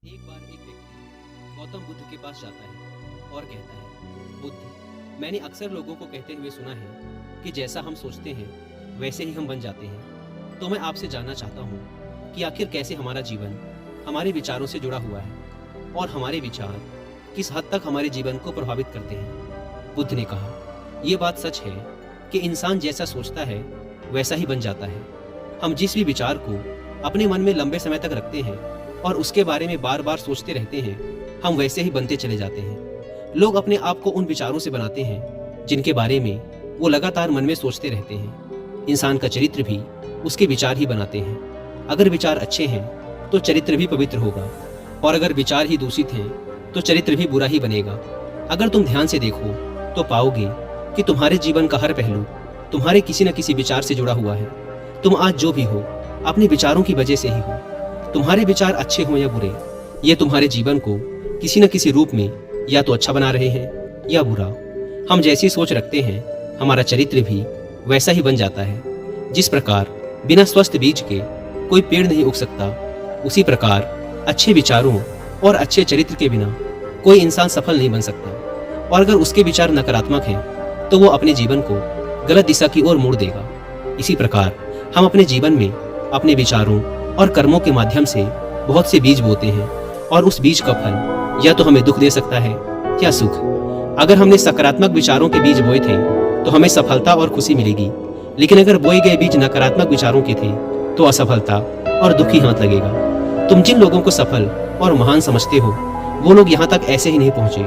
एक बार एक व्यक्ति गौतम बुद्ध के पास जाता है और कहता है, बुद्ध, मैंने अक्सर लोगों को कहते हुए सुना है कि जैसा हम सोचते हैं वैसे ही हम बन जाते हैं। तो मैं आपसे जानना चाहता हूँ कि आखिर कैसे हमारा जीवन हमारे विचारों से जुड़ा हुआ है और हमारे विचार किस हद तक हमारे जीवन को प्रभावित करते हैं। बुद्ध ने कहा, ये बात सच है कि इंसान जैसा सोचता है वैसा ही बन जाता है। हम जिस भी विचार को अपने मन में लंबे समय तक रखते हैं और उसके बारे में बार बार सोचते रहते हैं, हम वैसे ही बनते चले जाते हैं। लोग अपने आप को उन विचारों से बनाते हैं जिनके बारे में वो लगातार मन में सोचते रहते हैं। इंसान का चरित्र भी उसके विचार ही बनाते हैं। अगर विचार अच्छे हैं तो चरित्र भी पवित्र होगा, और अगर विचार ही दूषित हैं तो चरित्र भी बुरा ही बनेगा। अगर तुम ध्यान से देखो तो पाओगे कि तुम्हारे जीवन का हर पहलू तुम्हारे किसी न किसी विचार से जुड़ा हुआ है। तुम आज जो भी हो अपने विचारों की वजह से ही हो। तुम्हारे विचार अच्छे हो या बुरे, ये तुम्हारे जीवन को किसी न किसी रूप में या तो अच्छा बना रहे हैं या बुरा। हम जैसी सोच रखते हैं हमारा चरित्र भी वैसा ही बन जाता है। जिस प्रकार बिना स्वस्थ बीज के कोई पेड़ नहीं उग सकता, उसी प्रकार अच्छे विचारों और अच्छे चरित्र के बिना कोई इंसान सफल नहीं बन सकता। और अगर उसके विचार नकारात्मक हैं तो वो अपने जीवन को गलत दिशा की ओर मोड़ देगा। इसी प्रकार हम अपने जीवन में अपने विचारों और कर्मों के माध्यम से बहुत से बीज बोते हैं, और उस बीज का फल या तो हमें दुख दे सकता है या सुख। अगर हमने सकारात्मक विचारों के बीज बोए थे तो हमें सफलता और खुशी मिलेगी, लेकिन अगर बोए गए बीज नकारात्मक विचारों के थे तो असफलता और दुख ही हाथ लगेगा। तुम जिन लोगों को सफल और महान समझते हो वो लोग यहाँ तक ऐसे ही नहीं पहुंचे।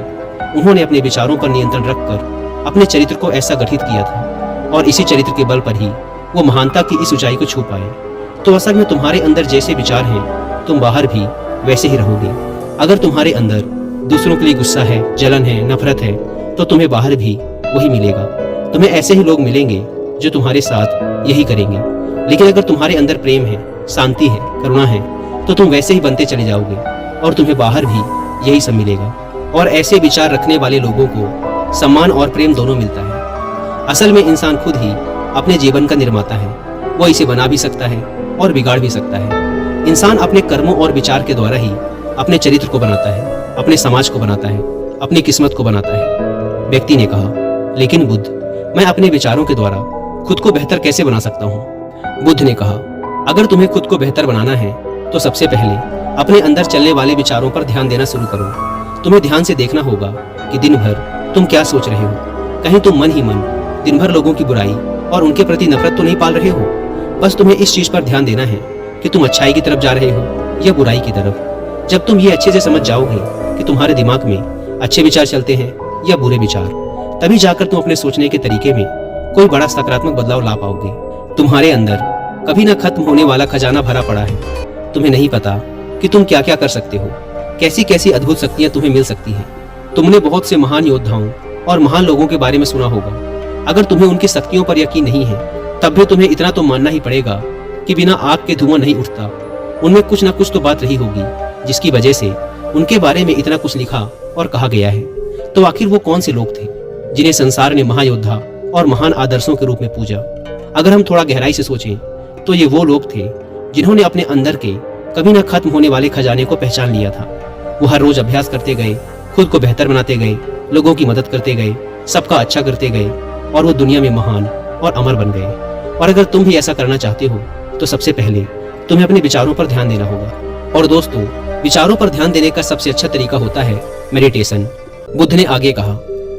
उन्होंने अपने विचारों पर नियंत्रण रखकर अपने चरित्र को ऐसा गठित किया था, और इसी चरित्र के बल पर ही वो महानता की इस ऊंचाई को छू पाए। तो असल में तुम्हारे अंदर जैसे विचार हैं तुम बाहर भी वैसे ही रहोगे। अगर तुम्हारे अंदर दूसरों के लिए गुस्सा है, जलन है, नफरत है, तो तुम्हें बाहर भी वही मिलेगा। तुम्हें ऐसे ही लोग मिलेंगे जो तुम्हारे साथ यही करेंगे। लेकिन अगर तुम्हारे अंदर प्रेम है, शांति है, करुणा है, तो तुम वैसे ही बनते चले जाओगे और तुम्हें बाहर भी यही सब मिलेगा। और ऐसे विचार रखने वाले लोगों को सम्मान और प्रेम दोनों मिलता है। असल में इंसान खुद ही अपने जीवन का निर्माता है। वो इसे बना भी सकता है और बिगाड़ भी सकता है। इंसान अपने कर्मों और विचार के द्वारा ही अपने चरित्र को बनाता है, अपने समाज को बनाता है, अपनी किस्मत को बनाता है। व्यक्ति ने कहा, लेकिन बुद्ध, मैं अपने विचारों के द्वारा खुद को बेहतर कैसे बना सकता हूँ? बुद्ध ने कहा, अगर तुम्हें खुद को बेहतर बनाना है तो सबसे पहले अपने अंदर चलने वाले विचारों पर ध्यान देना शुरू करो। तुम्हें ध्यान से देखना होगा कि दिन भर तुम क्या सोच रहे हो। कहीं तुम मन ही मन दिन भर लोगों की बुराई और उनके प्रति नफरत तो नहीं पाल रहे हो। बस तुम्हें इस चीज पर ध्यान देना है कि तुम अच्छाई की तरफ जा रहे हो या बुराई की तरफ। जब तुम ये अच्छे से समझ जाओगे कि तुम्हारे दिमाग में अच्छे विचार चलते हैं या बुरे विचार, तभी जाकर तुम अपने सोचने के तरीके में कोई बड़ा सकारात्मक बदलाव ला पाओगे। तुम्हारे अंदर कभी ना खत्म होने वाला खजाना भरा पड़ा है। तुम्हें नहीं पता कि तुम क्या क्या कर सकते हो, कैसी कैसी अद्भुत शक्तियां तुम्हें मिल सकती हैं। तुमने बहुत से महान योद्धाओं और महान लोगों के बारे में सुना होगा। अगर तुम्हें उनकी शक्तियों पर यकीन नहीं है तब भी तुम्हें इतना तो मानना ही पड़ेगा कि बिना आग के धुआं नहीं उठता। उनमें कुछ ना कुछ तो बात रही होगी जिसकी वजह से उनके बारे में इतना कुछ लिखा और कहा गया है। तो आखिर वो कौन से लोग थे जिन्हें संसार ने महायोद्धा और महान आदर्शों के रूप में पूजा? अगर हम थोड़ा गहराई से सोचें तो ये वो लोग थे जिन्होंने अपने अंदर के कभी न खत्म होने वाले खजाने को पहचान लिया था। वो हर रोज अभ्यास करते गए, खुद को बेहतर बनाते गए, लोगों की मदद करते गए, सबका अच्छा करते गए, और वो दुनिया में महान और अमर बन गए। और अगर तुम भी ऐसा करना चाहते हो तो सबसे पहले तुम्हें अपने विचारों पर ध्यान देना होगा। और दोस्तों, विचारों पर ध्यान देने का सबसे अच्छा तरीका होता है मेडिटेशन। बुद्ध ने आगे कहा,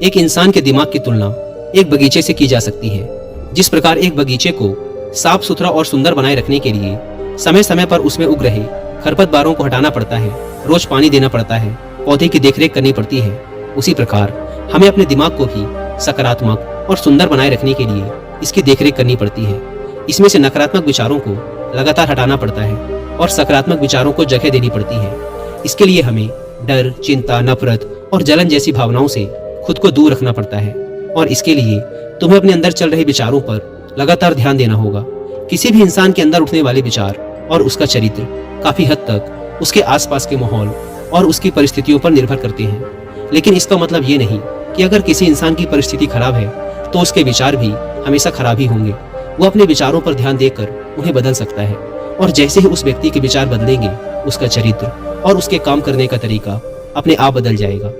एक इंसान के दिमाग की तुलना एक बगीचे से की जा सकती है। जिस प्रकार एक बगीचे को साफ सुथरा और सुंदर बनाए रखने के लिए समय समय पर उसमें उग रहे खरपतवारों को हटाना पड़ता है, रोज पानी देना पड़ता है, पौधे की देखरेख करनी पड़ती है, उसी प्रकार हमें अपने दिमाग को भी सकारात्मक और सुंदर बनाए रखने के लिए इसकी देखरेख करनी पड़ती है। इसमें से नकारात्मक विचारों को लगातार हटाना पड़ता है और सकारात्मक विचारों को जगह देनी पड़ती है। इसके लिए हमें डर, चिंता, नफरत और जलन जैसी भावनाओं से खुद को दूर रखना पड़ता है। और इसके लिए तुम्हें अपने अंदर चल रहे विचारों पर लगातार ध्यान देना होगा। किसी भी इंसान के अंदर उठने वाले विचार और उसका चरित्र काफी हद तक उसके आसपास के माहौल और उसकी परिस्थितियों पर निर्भर करते हैं। लेकिन इसका मतलब ये नहीं कि अगर किसी इंसान की परिस्थिति खराब है तो उसके विचार भी हमेशा खराब ही होंगे। वो अपने विचारों पर ध्यान देकर उन्हें बदल सकता है, और जैसे ही उस व्यक्ति के विचार बदलेंगे उसका चरित्र और उसके काम करने का तरीका अपने आप बदल जाएगा।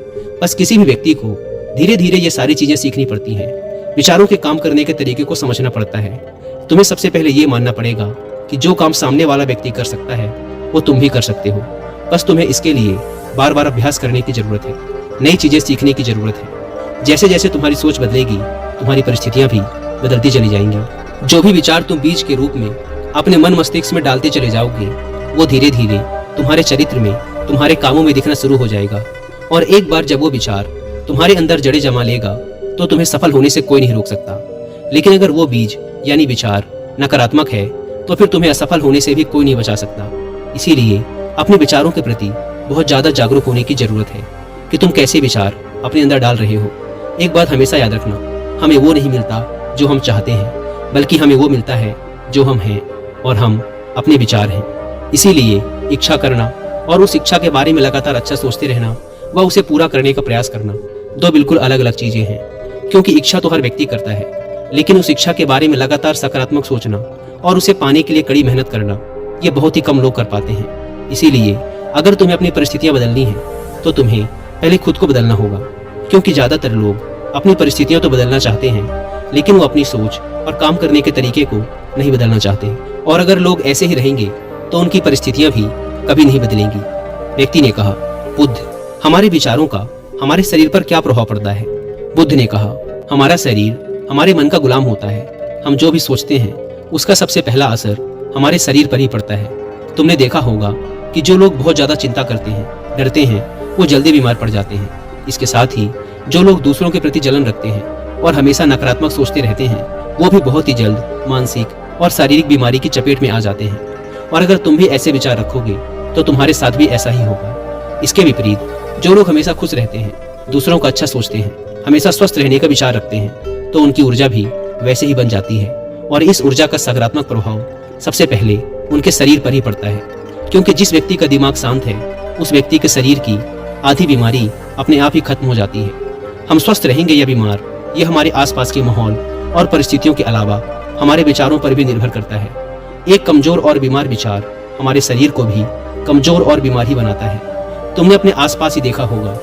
बस किसी भी व्यक्ति को धीरे धीरे ये सारी चीजें सीखनी पड़ती हैं। विचारों के काम करने के तरीके को समझना पड़ता है। तुम्हें सबसे पहले ये मानना पड़ेगा कि जो काम सामने वाला व्यक्ति कर सकता है वो तुम भी कर सकते हो। बस तुम्हें इसके लिए बार बार अभ्यास करने की जरूरत है, नई चीजें सीखने की जरूरत है। जैसे जैसे तुम्हारी सोच बदलेगी, तुम्हारी परिस्थितियां भी बदलती चली जाएंगी। जो भी विचार तुम बीज के रूप में अपने मन मस्तिष्क में डालते चले जाओगे, वो धीरे धीरे तुम्हारे चरित्र में, तुम्हारे कामों में दिखना शुरू हो जाएगा। और एक बार जब वो विचार तुम्हारे अंदर जड़ें जमा लेगा तो तुम्हें सफल होने से कोई नहीं रोक सकता। लेकिन अगर वो बीज यानी विचार नकारात्मक है तो फिर तुम्हें असफल होने से भी कोई नहीं बचा सकता। इसीलिए अपने विचारों के प्रति बहुत ज्यादा जागरूक होने की जरूरत है कि तुम कैसे विचार अपने अंदर डाल रहे हो। एक बात हमेशा याद रखना, हमें वो नहीं मिलता जो हम चाहते हैं, बल्कि हमें वो मिलता है जो हम हैं, और हम अपने विचार हैं। इसीलिए इच्छा करना और उस इच्छा के बारे में लगातार अच्छा सोचते रहना व उसे पूरा करने का प्रयास करना दो बिल्कुल अलग अलग चीजें हैं। क्योंकि इच्छा तो हर व्यक्ति करता है, लेकिन उस इच्छा के बारे में लगातार सकारात्मक सोचना और उसे पाने के लिए कड़ी मेहनत करना, ये बहुत ही कम लोग कर पाते हैं। इसीलिए अगर तुम्हें अपनी परिस्थितियां बदलनी है तो तुम्हें पहले खुद को बदलना होगा। क्योंकि ज्यादातर लोग अपनी परिस्थितियां तो बदलना चाहते हैं, लेकिन वो अपनी सोच और काम करने के तरीके को नहीं बदलना चाहते। और अगर लोग ऐसे ही रहेंगे तो उनकी परिस्थितियां भी कभी नहीं बदलेंगी। व्यक्ति ने कहा, बुद्ध, हमारे विचारों का हमारे शरीर पर क्या प्रभाव पड़ता है? बुद्ध ने कहा, हमारा शरीर हमारे मन का गुलाम होता है। हम जो भी सोचते हैं उसका सबसे पहला असर हमारे शरीर पर ही पड़ता है। तुमने देखा होगा कि जो लोग बहुत ज्यादा चिंता करते हैं, डरते हैं, वो जल्दी बीमार पड़ जाते हैं। इसके साथ ही जो लोग दूसरों के प्रति जलन रखते हैं और हमेशा नकारात्मक सोचते रहते हैं, वो भी बहुत ही जल्द मानसिक और शारीरिक बीमारी की चपेट में आ जाते हैं। और अगर तुम भी ऐसे विचार रखोगे तो तुम्हारे साथ भी ऐसा ही होगा। इसके विपरीत जो लोग हमेशा खुश रहते हैं, दूसरों का अच्छा सोचते हैं, हमेशा स्वस्थ रहने का विचार रखते हैं, तो उनकी ऊर्जा भी वैसे ही बन जाती है। और इस ऊर्जा का सकारात्मक प्रभाव सबसे पहले उनके शरीर पर ही पड़ता है। क्योंकि जिस व्यक्ति का दिमाग शांत है, उस व्यक्ति के शरीर की आधी बीमारी अपने आप ही खत्म हो जाती है। हम स्वस्थ रहेंगे या बीमार, यह हमारे आसपास के माहौल और परिस्थितियों के अलावा हमारे विचारों पर भी निर्भर करता है। एक कमजोर और बीमार विचार हमारे शरीर को भी कमजोर और बीमार ही बनाता है। तुमने अपने आसपास ही देखा होगा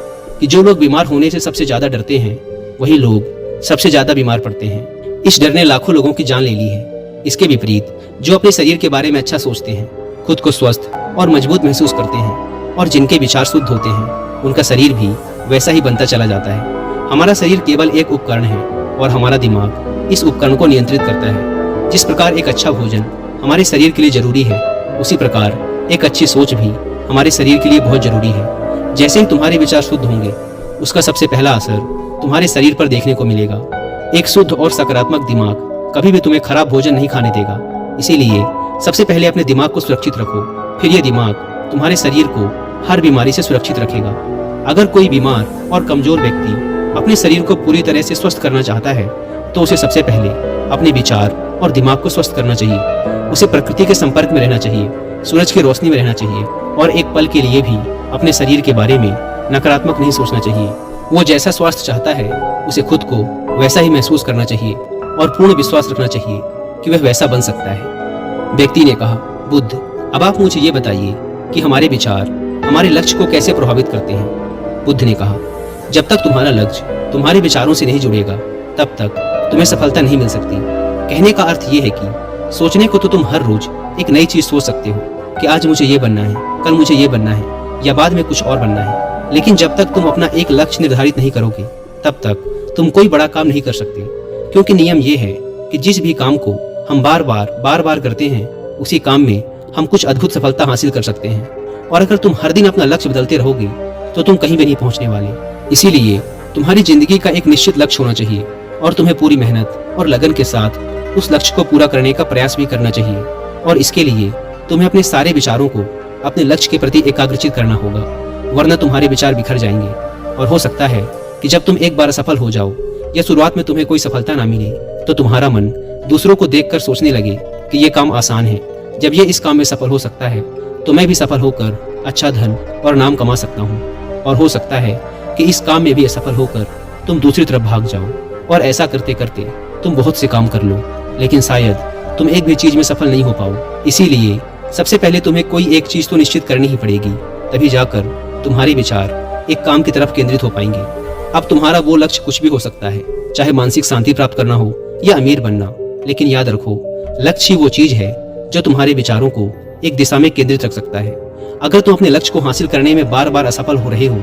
कि जो लोग बीमार होने से सबसे ज्यादा डरते हैं, वही लोग सबसे ज्यादा बीमार पड़ते हैं। इस डर ने लाखों लोगों की जान ले ली है। इसके विपरीत जो अपने शरीर के बारे में अच्छा सोचते हैं, खुद को स्वस्थ और मजबूत महसूस करते हैं और जिनके विचार शुद्ध होते हैं, उनका शरीर भी वैसा ही बनता चला जाता है। हमारा शरीर केवल एक उपकरण है और हमारा दिमाग इस उपकरण को नियंत्रित करता है। जिस प्रकार एक अच्छा भोजन हमारे शरीर के लिए जरूरी है, उसी प्रकार एक अच्छी सोच भी हमारे शरीर के लिए बहुत जरूरी है। जैसे ही तुम्हारे विचार शुद्ध होंगे, उसका सबसे पहला असर तुम्हारे शरीर पर देखने को मिलेगा। एक शुद्ध और सकारात्मक दिमाग कभी भी तुम्हें खराब भोजन नहीं खाने देगा। इसीलिए सबसे पहले अपने दिमाग को सुरक्षित रखो, फिर यह दिमाग तुम्हारे शरीर को हर बीमारी से सुरक्षित रखेगा। अगर कोई बीमार और कमजोर व्यक्ति अपने शरीर को पूरी तरह से स्वस्थ करना चाहता है, तो उसे सबसे पहले अपने विचार और दिमाग को स्वस्थ करना चाहिए। उसे प्रकृति के संपर्क में रहना चाहिए, सूरज की रोशनी में रहना चाहिए और एक पल के लिए भी अपने शरीर के बारे में नकारात्मक नहीं सोचना चाहिए। वो जैसा स्वास्थ्य चाहता है, उसे खुद को वैसा ही महसूस करना चाहिए और पूर्ण विश्वास रखना चाहिए कि वह वैसा बन सकता है। व्यक्ति ने कहा, बुद्ध, अब आप मुझे ये बताइए कि हमारे विचार हमारे लक्ष्य को कैसे प्रभावित करते हैं? बुद्ध ने कहा, जब तक तुम्हारा लक्ष्य तुम्हारे विचारों से नहीं जुड़ेगा, तब तक तुम्हें सफलता नहीं मिल सकती। कहने का अर्थ ये है कि सोचने को तो तुम हर रोज एक नई चीज सोच सकते हो कि आज मुझे ये बनना है, कल मुझे ये बनना है या बाद में कुछ और बनना है। लेकिन जब तक तुम अपना एक लक्ष्य निर्धारित नहीं करोगे, तब तक तुम कोई बड़ा काम नहीं कर सकते। क्योंकि नियम ये है कि जिस भी काम को हम बार बार करते हैं, उसी काम में हम कुछ अद्भुत सफलता हासिल कर सकते हैं। और अगर तुम हर दिन अपना लक्ष्य बदलते रहोगे, तो तुम कहीं भी नहीं पहुंचने वाले। इसीलिए तुम्हारी जिंदगी का एक निश्चित लक्ष्य होना चाहिए और तुम्हें पूरी मेहनत और लगन के साथ उस लक्ष्य को पूरा करने का प्रयास भी करना चाहिए। और इसके लिए तुम्हें अपने सारे विचारों को अपने लक्ष्य के प्रति एकाग्रचित करना होगा, वरना तुम्हारे विचार बिखर जाएंगे। और हो सकता है कि जब तुम एक बार सफल हो जाओ या शुरुआत में तुम्हें कोई सफलता ना मिले, तो तुम्हारा मन दूसरों को देखकर सोचने लगे कि ये काम आसान है। जब ये इस काम में सफल हो सकता है, तो मैं भी सफल होकर अच्छा धन और नाम कमा सकता हूँ। और हो सकता है कि इस काम में भी असफल होकर तुम दूसरी तरफ भाग जाओ और ऐसा करते करते तुम बहुत से काम कर लो, लेकिन शायद तुम एक भी चीज में सफल नहीं हो पाओ। इसीलिए सबसे पहले तुम्हें कोई एक चीज तो निश्चित करनी ही पड़ेगी, तभी जाकर तुम्हारे विचार एक काम की तरफ केंद्रित हो पाएंगे। अब तुम्हारा वो लक्ष्य कुछ भी हो सकता है, चाहे मानसिक शांति प्राप्त करना हो या अमीर बनना, लेकिन याद रखो, लक्ष्य ही वो चीज है जो तुम्हारे विचारों को एक दिशा में केंद्रित रख सकता है। अगर तुम अपने लक्ष्य को हासिल करने में बार बार असफल हो रहे हो,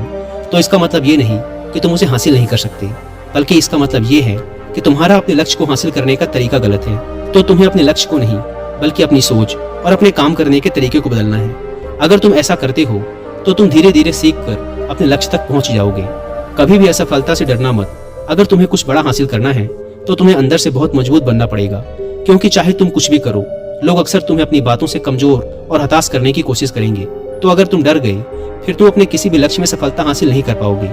तो इसका मतलब ये नहीं कि तुम उसे हासिल नहीं कर सकते, बल्कि इसका मतलब ये है कि तुम्हारा अपने लक्ष्य को हासिल करने का तरीका गलत है। तो तुम्हें अपने लक्ष्य को नहीं, बल्कि अपनी सोच और अपने काम करने के तरीके को बदलना है। अगर तुम ऐसा करते हो तो तुम धीरे धीरे सीख कर अपने लक्ष्य तक पहुंच जाओगे। कभी भी असफलता से डरना मत। अगर तुम्हें कुछ बड़ा हासिल करना है तो तुम्हें अंदर से बहुत मजबूत बनना पड़ेगा, क्योंकि चाहे तुम कुछ भी करो, लोग अक्सर तुम्हें अपनी बातों से कमजोर और हताश करने की कोशिश करेंगे। तो अगर तुम डर गए, फिर तुम अपने किसी भी लक्ष्य में सफलता हासिल नहीं कर पाओगे,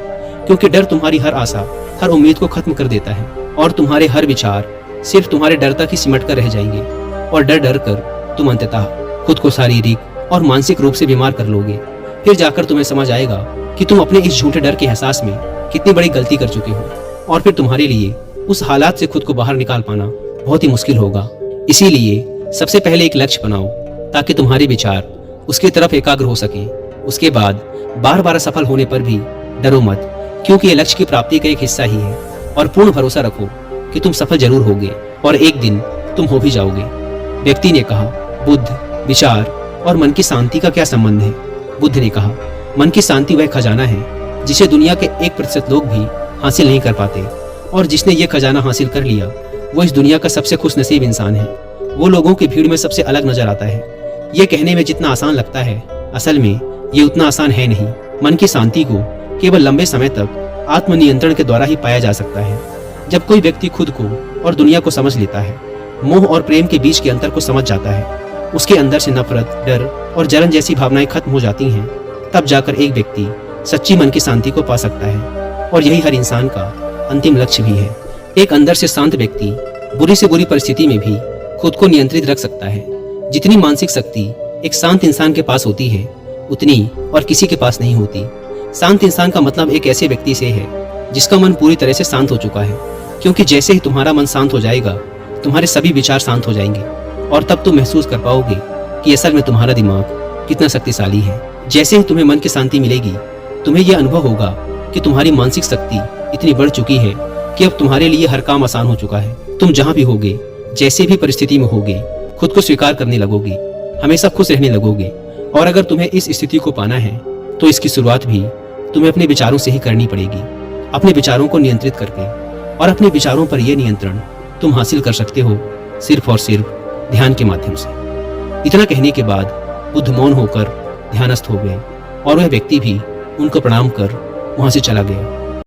क्योंकि डर तुम्हारी हर आशा, हर उम्मीद को खत्म कर देता है और तुम्हारे हर विचार सिर्फ तुम्हारे डर तक ही सिमट कर रह जाएंगे। और डर डर कर तुम अंततः खुद को शारीरिक और मानसिक रूप से बीमार कर लोगे। फिर जाकर तुम्हें समझ आएगा कि तुम अपने इस झूठे डर के एहसास में कितनी बड़ी गलती कर चुके हो, और फिर तुम्हारे लिए उस हालात से खुद को बाहर निकाल पाना बहुत ही मुश्किल होगा। इसीलिए सबसे पहले एक लक्ष्य बनाओ, ताकि तुम्हारे विचार उसकी तरफ एकाग्र हो सके। उसके बाद बार बार असफल होने पर भी डरो मत, क्योंकि ये लक्ष्य की प्राप्ति का एक हिस्सा ही है। और पूर्ण भरोसा रखो कि तुम सफल जरूर होगे, और एक दिन तुम हो भी जाओगे। व्यक्ति ने कहा, बुद्ध, विचार और मन की शांति का क्या संबंध है? बुद्ध ने कहा, मन की शांति वह खजाना है जिसे दुनिया के 1% लोग भी हासिल नहीं कर पाते, और जिसने ये खजाना हासिल कर लिया वो इस दुनिया का सबसे खुशनसीब इंसान है। वो लोगों की भीड़ में सबसे अलग नजर आता है। ये कहने में जितना आसान लगता है, असल में ये उतना आसान है नहीं। मन की शांति को केवल लंबे समय तक आत्मनियंत्रण के द्वारा ही पाया जा सकता है। जब कोई व्यक्ति खुद को और दुनिया को समझ लेता है, मोह और प्रेम के बीच के अंतर को समझ जाता है, उसके अंदर से नफरत, डर और जलन जैसी भावनाएं खत्म हो जाती हैं, तब जाकर एक व्यक्ति सच्ची मन की शांति को पा सकता है। और यही हर इंसान का अंतिम लक्ष्य भी है। एक अंदर से शांत व्यक्ति बुरी से बुरी परिस्थिति में भी खुद को नियंत्रित रख सकता है। जितनी मानसिक शक्ति एक शांत इंसान के पास होती है, उतनी और किसी के पास नहीं होती। शांत इंसान का मतलब एक ऐसे व्यक्ति से है जिसका मन पूरी तरह से शांत हो चुका है, क्योंकि जैसे ही तुम्हारा मन शांत हो जाएगा, तुम्हारे सभी विचार शांत हो जाएंगे, और तब तुम महसूस कर पाओगे कि असल में तुम्हारा दिमाग कितना शक्तिशाली है। जैसे ही तुम्हें मन की शांति मिलेगी, तुम्हें यह अनुभव होगा कि तुम्हारी मानसिक शक्ति इतनी बढ़ चुकी है कि अब तुम्हारे लिए हर काम आसान हो चुका है। तुम जहाँ भी होगे, जैसे भी परिस्थिति में होगे, खुद को स्वीकार करने लगोगे, हमेशा खुश रहने लगोगे। और अगर तुम्हें इस स्थिति को पाना है, तो इसकी शुरुआत भी तुम्हें अपने विचारों से ही करनी पड़ेगी। अपने विचारों को नियंत्रित करके, और अपने विचारों पर यह नियंत्रण तुम हासिल कर सकते हो सिर्फ और सिर्फ ध्यान के माध्यम से। इतना कहने के बाद बुद्ध मौन होकर ध्यानस्थ हो गए, और वह व्यक्ति भी उनको प्रणाम कर वहां से चला गया।